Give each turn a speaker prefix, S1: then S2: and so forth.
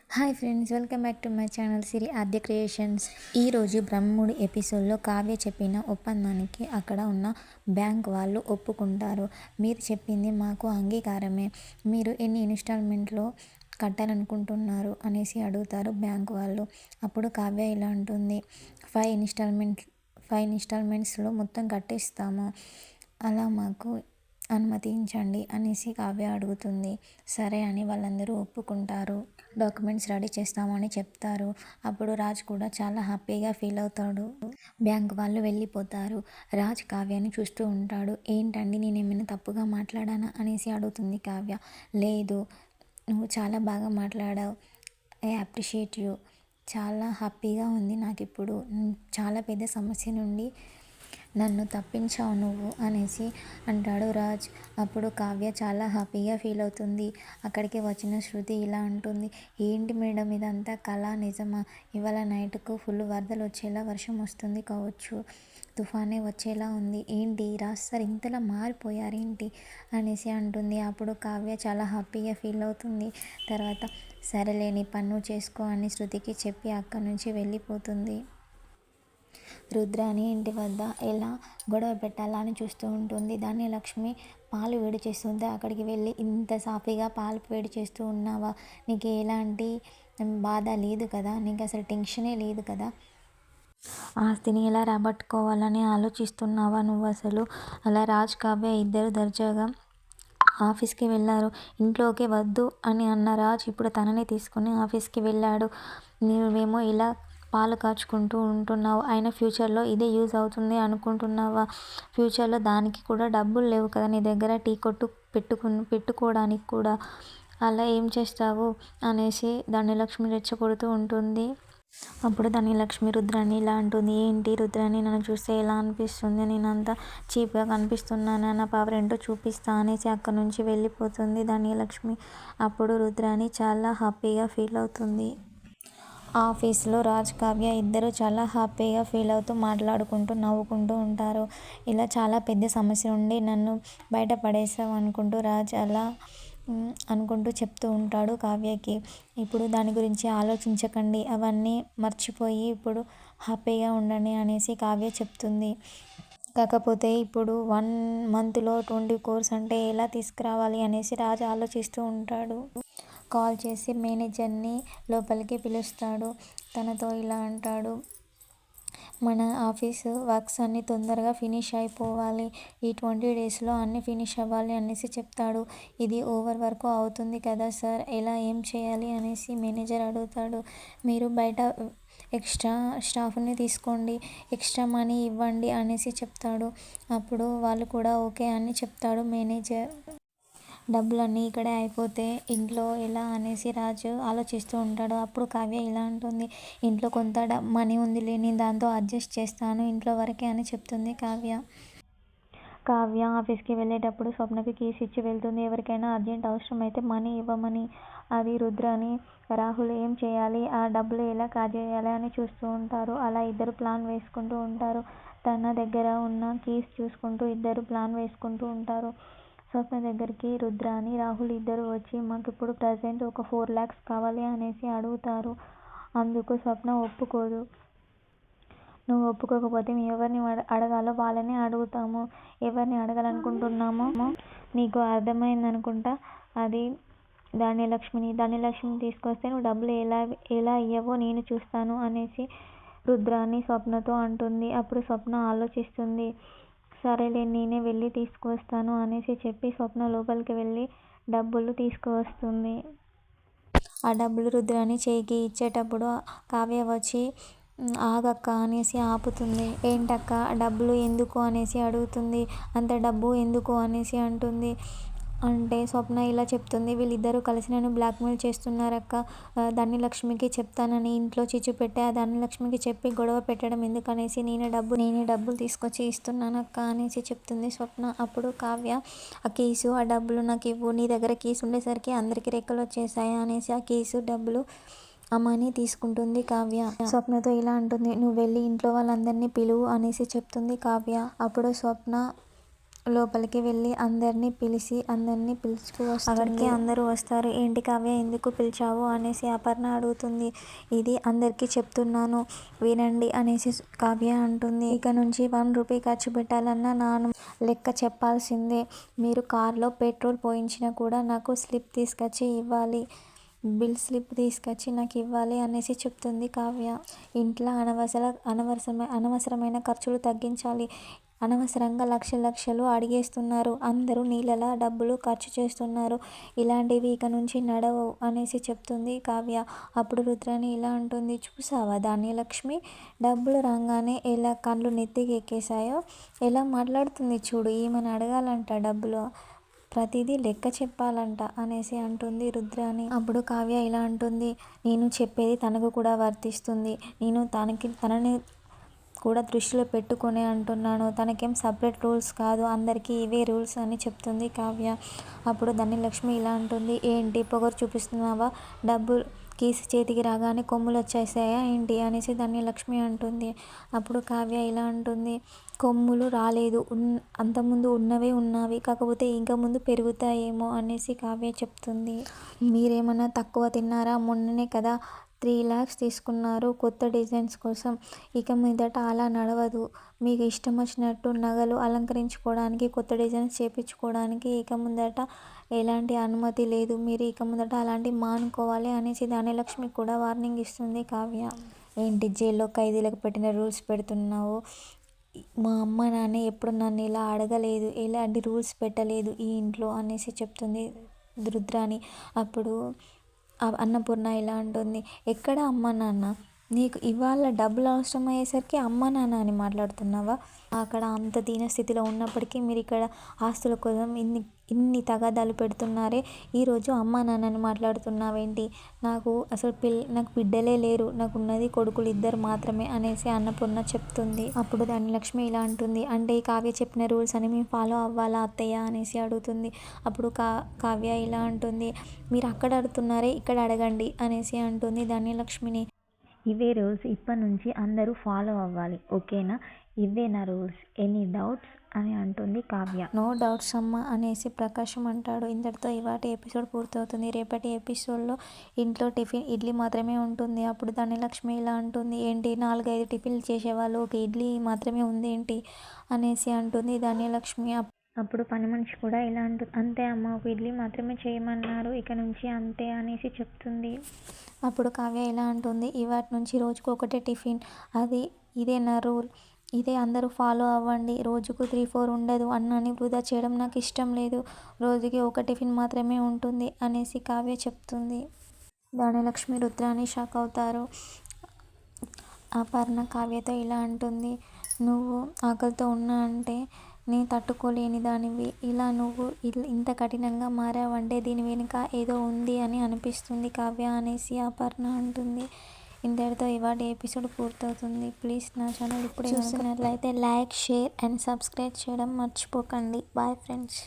S1: Hi friends, welcome back to my channel Siri Aadya creations. ఈరోజు బ్రహ్ముడి ఎపిసోడ్లో కావ్య చెప్పిన ఒప్పందానికి అక్కడ ఉన్న బ్యాంక్ వాళ్ళు ఒప్పుకుంటారు. మీరు చెప్పింది మాకు అంగీకారమే, మీరు ఎన్ని ఇన్స్టాల్మెంట్లో కట్టాలనుకుంటున్నారు అనేసి అడుగుతారు బ్యాంక్ వాళ్ళు. అప్పుడు కావ్య ఇలా అంటుంది, 5 ఇన్స్టాల్మెంట్స్లో మొత్తం కట్టేస్తాము, అలా మాకు అనుమతించండి అనేసి కావ్య అడుగుతుంది. సరే అని వాళ్ళందరూ ఒప్పుకుంటారు. డాక్యుమెంట్స్ రెడీ చేస్తామని చెప్తారు. అప్పుడు రాజ్ కూడా చాలా హ్యాపీగా ఫీల్ అవుతాడు. బ్యాంక్ వాళ్ళు వెళ్ళిపోతారు. రాజ్ కావ్యని చూస్తూ ఉంటాడు. ఏంటండి, నేనేమైనా తప్పుగా మాట్లాడానా అనేసి అడుగుతుంది కావ్య. లేదు, నువ్వు చాలా బాగా మాట్లాడావు, ఐ అప్రిషియేట్ యూ, చాలా హ్యాపీగా ఉంది నాకు ఇప్పుడు, చాలా పెద్ద సమస్య నుండి నన్ను తప్పించావు నువ్వు అనేసి అంటాడు రాజ్. అప్పుడు కావ్య చాలా హ్యాపీగా ఫీల్ అవుతుంది. అక్కడికి వచ్చిన శృతి ఇలా అంటుంది, ఏంటి మేడం ఇదంతా కళ నిజమా? ఇవాళ నైట్కు ఫుల్ వరదలు వచ్చేలా వర్షం వస్తుంది కావచ్చు, తుఫానే వచ్చేలా ఉంది, ఏంటి రాజ్ సార్ ఇంతలా మారిపోయారేంటి అనేసి అంటుంది. అప్పుడు కావ్య చాలా హ్యాపీగా ఫీల్ అవుతుంది. తర్వాత సరేలే, నీ పన్ను చేసుకో అని శృతికి చెప్పి అక్కడి నుంచి వెళ్ళిపోతుంది. రుద్రాని ఇంటి వద్ద ఎలా గొడవ పెట్టాలా అని చూస్తూ ఉంటుంది. ధాన్యలక్ష్మి పాలు వేడి చేస్తుంటే అక్కడికి వెళ్ళి, ఇంత సాఫీగా పాలు వేడి చేస్తూ ఉన్నావా, నీకు ఎలాంటి బాధ లేదు కదా, నీకు అసలు టెన్షనే లేదు కదా, ఆస్తిని ఎలా రాబట్టుకోవాలని ఆలోచిస్తున్నావా నువ్వు అసలు? అలా రాజ్ కావ్య ఇద్దరు దర్జాగా ఆఫీస్కి వెళ్ళారు. ఇంట్లోకి వద్దు అని అన్న రాజ్ ఇప్పుడు తనని తీసుకుని ఆఫీస్కి వెళ్ళాడు. నువ్వేమో ఇలా పాలు కాచుకుంటూ ఉంటున్నావు, అయినా ఫ్యూచర్లో ఇదే యూజ్ అవుతుంది అనుకుంటున్నావా? ఫ్యూచర్లో దానికి కూడా డబ్బులు లేవు కదా నీ దగ్గర, టీ కొట్టు పెట్టుకోవడానికి కూడా, అలా ఏం చేస్తావు అనేసి ధాన్యలక్ష్మి రెచ్చగొడుతూ ఉంటుంది. అప్పుడు ధాన్యలక్ష్మి రుద్రాని ఇలా అంటుంది, ఏంటి రుద్రాని, నన్ను చూస్తే ఎలా అనిపిస్తుంది, నేను అంత చీప్గా కనిపిస్తున్నాను, నా పవర్ ఏంటో చూపిస్తా అనేసి అక్కడి నుంచి వెళ్ళిపోతుంది ధాన్యలక్ష్మి. అప్పుడు రుద్రాని చాలా హ్యాపీగా ఫీల్ అవుతుంది. ఆఫీస్లో రాజ్ కావ్య ఇద్దరు చాలా హ్యాపీగా ఫీల్ అవుతూ మాట్లాడుకుంటూ నవ్వుకుంటూ ఉంటారు. ఇలా చాలా పెద్ద సమస్య ఉండి నన్ను బయట పడేసావు అనుకుంటూ రాజ్ అలా అనుకుంటూ చెప్తూ ఉంటాడు కావ్యకి. ఇప్పుడు దాని గురించి ఆలోచించకండి, అవన్నీ మర్చిపోయి ఇప్పుడు హ్యాపీగా ఉండండి అనేసి కావ్య చెప్తుంది. కాకపోతే ఇప్పుడు 1 మంత్లో 20 crores అంటే ఎలా తీసుకురావాలి అనేసి రాజ్ ఆలోచిస్తూ ఉంటాడు. కాల్ చేసి మేనేజర్ని లోపలికి పిలుస్తాడు. తనతో ఇలా అంటాడు, మన ఆఫీసు వర్క్స్ అన్నీ తొందరగా ఫినిష్ అయిపోవాలి, ఈ 20 daysలో అన్నీ ఫినిష్ అవ్వాలి అనేసి చెప్తాడు. ఇది ఓవర్ వర్క్ అవుతుంది కదా సార్, ఎలా ఏం చేయాలి అనేసి మేనేజర్ అడుగుతాడు. మీరు బయట ఎక్స్ట్రా స్టాఫ్ని తీసుకోండి, ఎక్స్ట్రా మనీ ఇవ్వండి అనేసి చెప్తాడు. అప్పుడు వాళ్ళు కూడా ఓకే అని చెప్తాడు మేనేజర్. డబ్బులన్నీ ఇక్కడే అయిపోతే ఇంట్లో ఎలా అనేసి రాజు ఆలోచిస్తూ ఉంటాడు. అప్పుడు కావ్య ఇలా అంటుంది, ఇంట్లో కొంత మనీ ఉందిలే, నేను దాంతో అడ్జస్ట్ చేస్తాను ఇంట్లో వరకే అని చెప్తుంది కావ్య. కావ్య ఆఫీస్కి వెళ్ళేటప్పుడు స్వప్నకి కీస్ ఇచ్చి వెళ్తుంది, ఎవరికైనా అర్జెంట్ అవసరం అయితే మనీ ఇవ్వమని. అది రుద్రాని రాహుల్ ఏం చేయాలి, ఆ డబ్బులు ఎలా కాజేయాలి అని చూస్తూ ఉంటారు. అలా ఇద్దరు ప్లాన్ వేసుకుంటూ ఉంటారు. తన దగ్గర ఉన్న కీస్ చూసుకుంటూ ఇద్దరు ప్లాన్ వేసుకుంటూ ఉంటారు. స్వప్న దగ్గరికి రుద్రాని రాహుల్ ఇద్దరు వచ్చి, మాకు ఇప్పుడు ప్రజెంట్ ఒక 4 lakhs కావాలి అనేసి అడుగుతారు. అందుకు స్వప్న ఒప్పుకోదు. నువ్వు ఒప్పుకోకపోతే మేము ఎవరిని అడగాలో వాళ్ళని అడుగుతాము, ఎవరిని అడగాలనుకుంటున్నామో నీకు అర్థమైందనుకుంటా, అది ధాన్యలక్ష్మిని తీసుకొస్తే నువ్వు డబ్బులు ఎలా ఇయ్యవో నేను చూస్తాను అనేసి రుద్రాని స్వప్నతో అంటుంది. అప్పుడు స్వప్న ఆలోచిస్తుంది. సరేలే, నేనే వెళ్ళి తీసుకువస్తాను అనేసి చెప్పి స్వప్న లోపలికి వెళ్ళి డబ్బులు తీసుకువస్తుంది. ఆ డబ్బులు రుద్రాని చేయికి ఇచ్చేటప్పుడు కావ్య వచ్చి, ఆగక్క అనేసి ఆపుతుంది. ఏంటక్క, డబ్బులు ఎందుకు అనేసి అడుగుతుంది. అంత డబ్బు ఎందుకు అనేసి అంటుంది. అంటే స్వప్న ఇలా చెప్తుంది, వీళ్ళిద్దరూ కలిసి నన్ను బ్లాక్మెయిల్ చేస్తున్నారక్క, ధాన్యలక్ష్మికి చెప్తానని ఇంట్లో చిచ్చు పెట్టి ఆ ధాన్యలక్ష్మికి చెప్పి గొడవ పెట్టడం ఎందుకనేసి నేనే డబ్బులు తీసుకొచ్చి ఇస్తున్నానక్క అనేసి చెప్తుంది స్వప్న. అప్పుడు కావ్య, ఆ కేసు ఆ డబ్బులు నాకు ఇవ్వు, నీ దగ్గర కేసు ఉండేసరికి అందరికీ రెక్కలు వచ్చేసాయి అనేసి ఆ కేసు డబ్బులు ఆ మనీ తీసుకుంటుంది కావ్య. స్వప్నతో ఇలా అంటుంది, నువ్వు వెళ్ళి ఇంట్లో వాళ్ళందరినీ పిలువు అనేసి చెప్తుంది కావ్య. అప్పుడు స్వప్న లోపలికి వెళ్ళి అందరినీ పిలుచుకు అక్కడికి అందరూ వస్తారు. ఏంటి కావ్య ఎందుకు పిలిచావు అనేసి అపర్ణ అడుగుతుంది. ఇది అందరికీ చెప్తున్నాను వినండి అనేసి కావ్య అంటుంది. ఇక నుంచి 1 రూపీ ఖర్చు పెట్టాలన్నా నాన్న లెక్క చెప్పాల్సిందే. మీరు కార్లో పెట్రోల్ పోయించినా కూడా నాకు స్లిప్ తీసుకొచ్చి ఇవ్వాలి. బిల్ స్లిప్ తీసుకొచ్చి నాకు ఇవ్వాలి అనేసి చెప్తుంది కావ్య. ఇంట్లో అనవసరమైన ఖర్చులు తగ్గించాలి. అనవసరంగా లక్షలు అడిగేస్తున్నారు. అందరూ నీళ్ళలా డబ్బులు ఖర్చు చేస్తున్నారు. ఇలాంటివి ఇక నుంచి నడవు అనేసి చెప్తుంది కావ్య. అప్పుడు రుద్రాణి ఇలా అంటుంది. చూసావా ధాన్యలక్ష్మి, డబ్బులు రాగానే ఎలా కళ్ళు నెత్తికి ఎక్కేశాయో, ఎలా మాట్లాడుతుంది చూడు. ఈమెను అడగాలంట డబ్బులు, ప్రతిదీ లెక్క చెప్పాలంట అనేసి అంటుంది రుద్రాణి. అప్పుడు కావ్య ఇలా అంటుంది. నేను చెప్పేది తనకు కూడా వర్తిస్తుంది. నేను తనని కూడా దృష్టిలో పెట్టుకునే అంటున్నాను. తనకేం సపరేట్ రూల్స్ కాదు, అందరికీ ఇవే రూల్స్ అని చెప్తుంది కావ్య. అప్పుడు ధన్యలక్ష్మి ఇలా అంటుంది. ఏంటి పొగరు చూపిస్తున్నావా? డబ్బు కీసు చేతికి రాగానే కొమ్ములు వచ్చేసాయా ఏంటి అనేసి ధన్యలక్ష్మి అంటుంది. అప్పుడు కావ్య ఇలా అంటుంది. కొమ్ములు రాలేదు, అంతకుముందు ఉన్నవే ఉన్నవి, కాకపోతే ఇంకా ముందు పెరుగుతాయేమో అనేసి కావ్య చెప్తుంది. మీరేమన్నా తక్కువ తిన్నారా? మొన్ననే కదా 3 lakhs తీసుకున్నారు కొత్త డిజైన్స్ కోసం. ఇక మీదట అలా నడవదు. మీకు ఇష్టం వచ్చినట్టు నగలు అలంకరించుకోవడానికి, కొత్త డిజైన్స్ చేపించుకోవడానికి ఇక ముందట ఎలాంటి అనుమతి లేదు. మీరు ఇక ముందట అలాంటివి మానుకోవాలి అనేసి ధనలక్ష్మి కూడా వార్నింగ్ ఇస్తుంది కావ్య. ఏంటి జైల్లో ఖైదీలకు పెట్టిన రూల్స్ పెడుతున్నావు? మా అమ్మ నాన్న ఎప్పుడు నన్ను ఇలా అడగలేదు, ఎలాంటి రూల్స్ పెట్టలేదు ఈ ఇంట్లో అనేసి చెప్తుంది రుద్రాణి. అప్పుడు అన్నపూర్ణ ఇలా అంటుంది. ఎక్కడ అమ్మ నాన్న? నీకు ఇవాళ డబ్బులు అవసరం అయ్యేసరికి అమ్మ నాన్న అని మాట్లాడుతున్నావా? అక్కడ అంత దీనస్థితిలో ఉన్నప్పటికీ మీరు ఇక్కడ ఆస్తుల కోసం ఇన్ని తగాదాలు పెడుతున్నారే, ఈరోజు అమ్మ నాన్నని మాట్లాడుతున్నావేంటి? నాకు నాకు బిడ్డలే లేరు, నాకు ఉన్నది కొడుకులు 2 మాత్రమే అనేసి అన్నపూర్ణ చెప్తుంది. అప్పుడు ధనలక్ష్మి ఇలా అంటుంది. అంటే కావ్య చెప్పిన రూల్స్ అని మేము ఫాలో అవ్వాలా అత్తయ్య అనేసి అడుగుతుంది. అప్పుడు కావ్య ఇలా అంటుంది. మీరు అక్కడ అడుగుతున్నారే, ఇక్కడ అడగండి అనేసి అంటుంది ధనలక్ష్మిని. ఇవే రూల్స్ ఇప్పటి నుంచి అందరూ ఫాలో అవ్వాలి, ఓకేనా? ఇవే నా రూల్స్, ఎనీ డౌట్స్ అని అంటుంది కావ్య. నో డౌట్స్ అమ్మ అనేసి ప్రకాశం అంటాడు. ఇంతటితో ఇవాటి ఎపిసోడ్ పూర్తవుతుంది. రేపటి ఎపిసోడ్లో ఇంట్లో టిఫిన్ ఇడ్లీ మాత్రమే ఉంటుంది. అప్పుడు ధనలక్ష్మి ఇలా అంటుంది. ఏంటి 4-5 టిఫిన్లు చేసేవాళ్ళు, ఒక ఇడ్లీ మాత్రమే ఉంది ఏంటి అనేసి అంటుంది ధనలక్ష్మి. అప్పుడు పని మనిషి కూడా ఇలా అంటుంది. అంతే అమ్మ, ఒక ఇడ్లీ మాత్రమే చేయమన్నారు, ఇక నుంచి అంతే అనేసి చెప్తుంది. అప్పుడు కావ్య ఇలా అంటుంది. ఇవాటి నుంచి రోజుకు ఒకటే టిఫిన్, ఇదే నా రూల్, ఇదే అందరూ ఫాలో అవ్వండి. రోజుకు 3-4 ఉండదు. అన్నాన్ని వృధా చేయడం నాకు ఇష్టం లేదు. రోజుకి ఒక టిఫిన్ మాత్రమే ఉంటుంది అనేసి కావ్య చెప్తుంది. ధనలక్ష్మి రుద్రాణి షాక్ అవుతారు. అపర్ణ కావ్యతో ఇలా అంటుంది. నువ్వు ఆకలితో ఉన్నా అంటే నీ తట్టుకోలేని దానివి, ఇలా నువ్వు ఇంత కఠినంగా మారావంటే దీని వెనుక ఏదో ఉంది అని అనిపిస్తుంది కావ్య అనేసి అపర్ణ అంటుంది. ఇంతటితో ఇవాటి ఎపిసోడ్ పూర్తవుతుంది. ప్లీజ్ నా ఛానల్ ఇప్పుడే చూస్తున్నట్లయితే లైక్, షేర్ అండ్ సబ్స్క్రైబ్ చేయడం మర్చిపోకండి. Bye friends.